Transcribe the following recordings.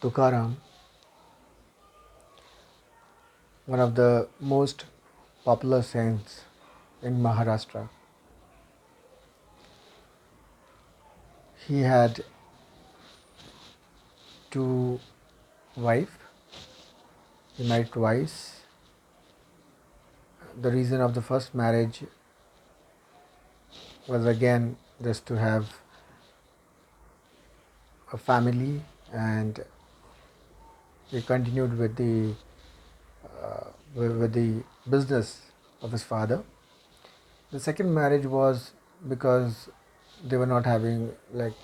Tukaram, one of the most popular saints in Maharashtra. He had two wives. He married twice. The reason of the first marriage was again just to have a family, and he continued with the business of his father. The second marriage was because they were not having, like,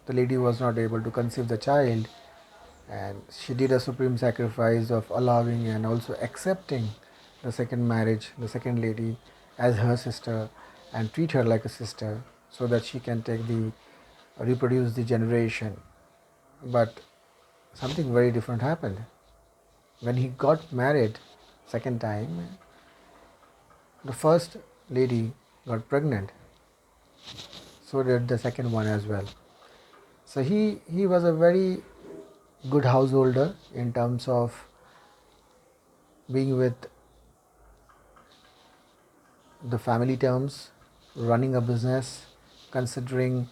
the lady was not able to conceive the child, and she did a supreme sacrifice of allowing and also accepting the second marriage, the second lady, as her sister, and treat her like a sister so that she can take the reproduce the generation. But something very different happened. When he got married second time, the first lady got pregnant, so did the second one as well. So he was a very good householder in terms of being with the family terms, running a business, considering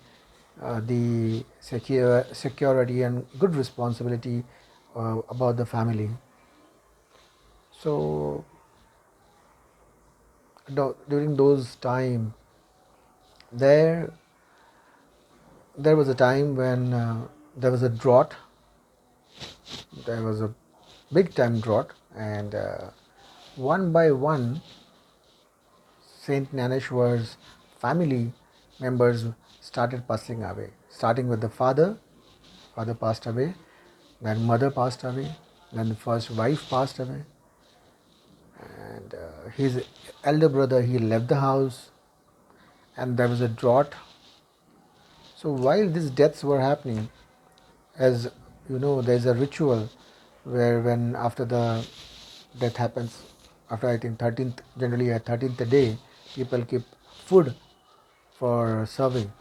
the security and good responsibility about the family. So during those time, there there was a time when there was a drought. There was a big time drought, and one by one, Saint Naneshwar's family members started passing away. Starting with the father passed away, then mother passed away, then the first wife passed away, and his elder brother, he left the house, and there was a drought. So while these deaths were happening, as you know, there's a ritual where when after the death happens, after I think 13th, generally at 13th day, people keep food for serving.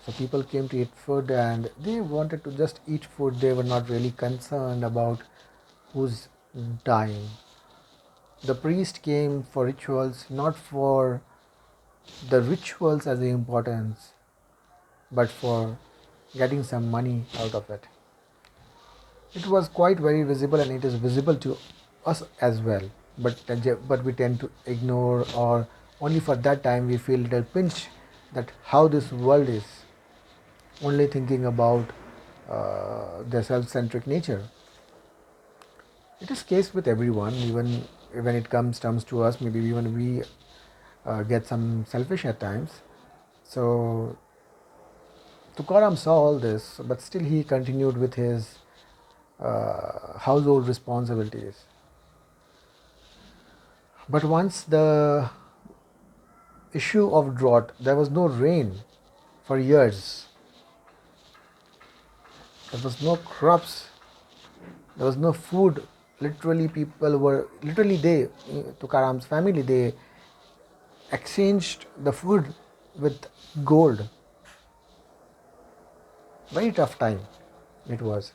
So people came to eat food and they wanted to just eat food. They were not really concerned about who's dying. The priest came for rituals, not for the rituals as the importance, but for getting some money out of it. It was quite very visible, and it is visible to us as well. But we tend to ignore, or only for that time we feel little pinch that how this world is, only thinking about their self-centric nature. It is case with everyone, even when it comes to us. Maybe even we get some selfish at times. So Tukaram saw all this, but still he continued with his household responsibilities. But once the issue of drought, there was no rain for years. There was no crops. There was no food. Literally, Tukaram's family, they exchanged the food with gold. Very tough time it was.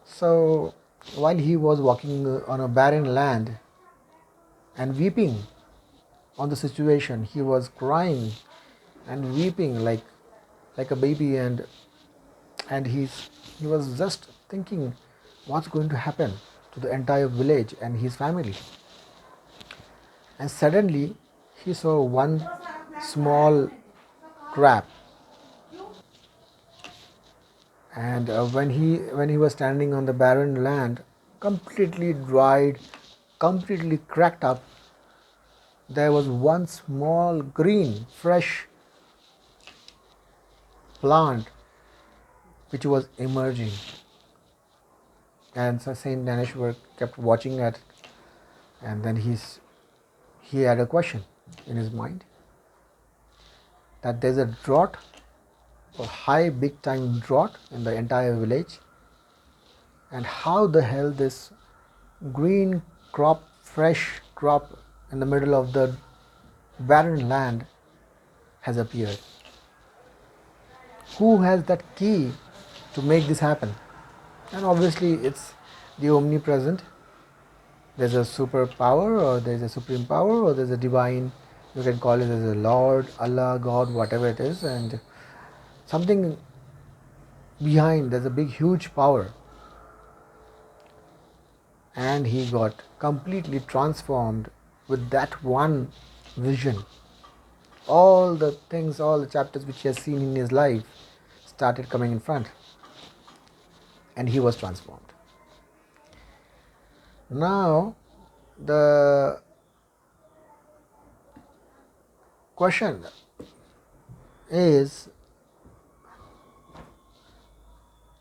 So while he was walking on a barren land and weeping on the situation, he was crying and weeping like a baby, and he was just thinking what's going to happen to the entire village and his family. And suddenly he saw one small crab, and when he was standing on the barren land, completely dried, completely cracked up, there was one small green fresh plant which was emerging. And so Saint Naneshwar kept watching at it, and then he had a question in his mind, that there's a drought, a high big time drought in the entire village, and how the hell this green crop, fresh crop in the middle of the barren land has appeared. Who has that key to make this happen? And obviously it's the omnipresent. There's a superpower, or there's a supreme power, or there's a divine, you can call it as a Lord, Allah, God, whatever it is, and something behind, there's a big huge power. And he got completely transformed with that one vision. All the things, all the chapters which he has seen in his life started coming in front, and he was transformed. Now the question is,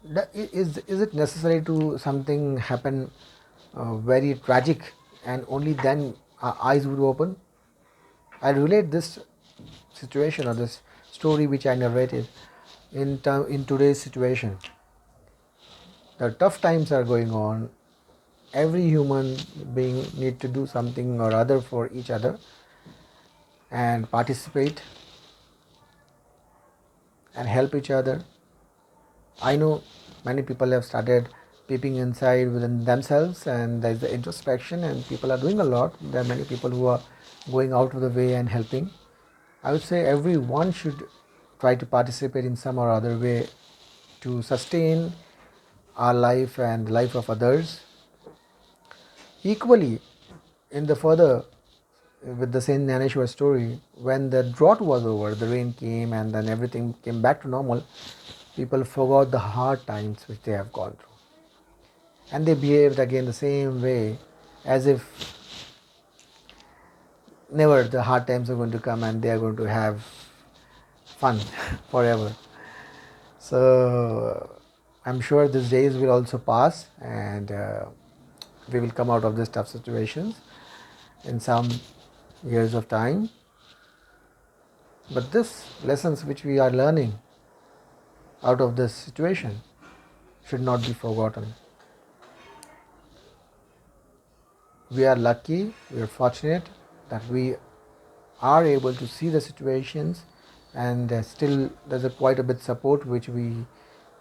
is it necessary to something happen very tragic and only then our eyes would open? I relate this situation or this story which I narrated in today's situation. The tough times are going on. Every human being need to do something or other for each other and participate and help each other. I know many people have started peeping inside within themselves, and there is the introspection, and people are doing a lot. There are many people who are going out of the way and helping. I would say everyone should try to participate in some or other way to sustain our life and the life of others. Equally, in the further with the Saint Naneshwar story, when the drought was over, the rain came and then everything came back to normal, people forgot the hard times which they have gone through. And they behaved again the same way, as if never the hard times are going to come and they are going to have fun forever. So I'm sure these days will also pass, and we will come out of these tough situations in some years of time. But this lessons which we are learning out of this situation should not be forgotten. We are lucky, we are fortunate that we are able to see the situations, and still there's quite a bit support which we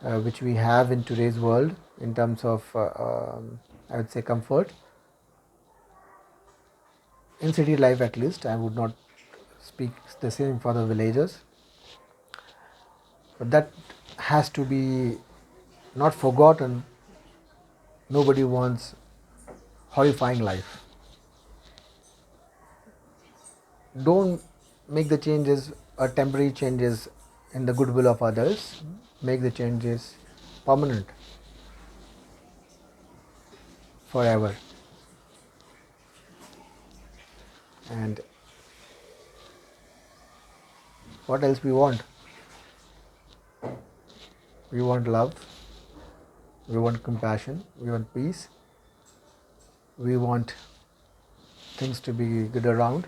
have in today's world in terms of I would say comfort. In city life at least, I would not speak the same for the villages, but that has to be not forgotten. Nobody wants horrifying life. Don't make the changes or temporary changes in the goodwill of others. Make the changes permanent, forever. And what else we want? We want love, we want compassion, we want peace, we want things to be good around.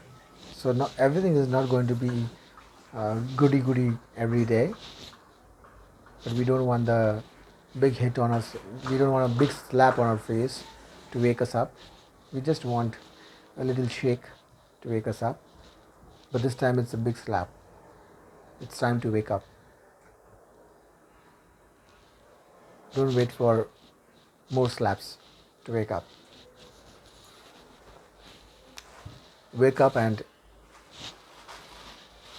So not everything is not going to be goody goody every day, but we don't want the big hit on us. We don't want a big slap on our face to wake us up. We just want a little shake to wake us up. But this time it's a big slap. It's time to wake up. Don't wait for more slaps to wake up. Wake up, and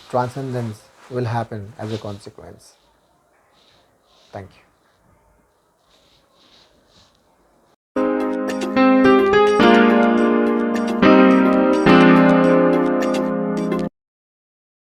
transcendence will happen as a consequence. Thank you.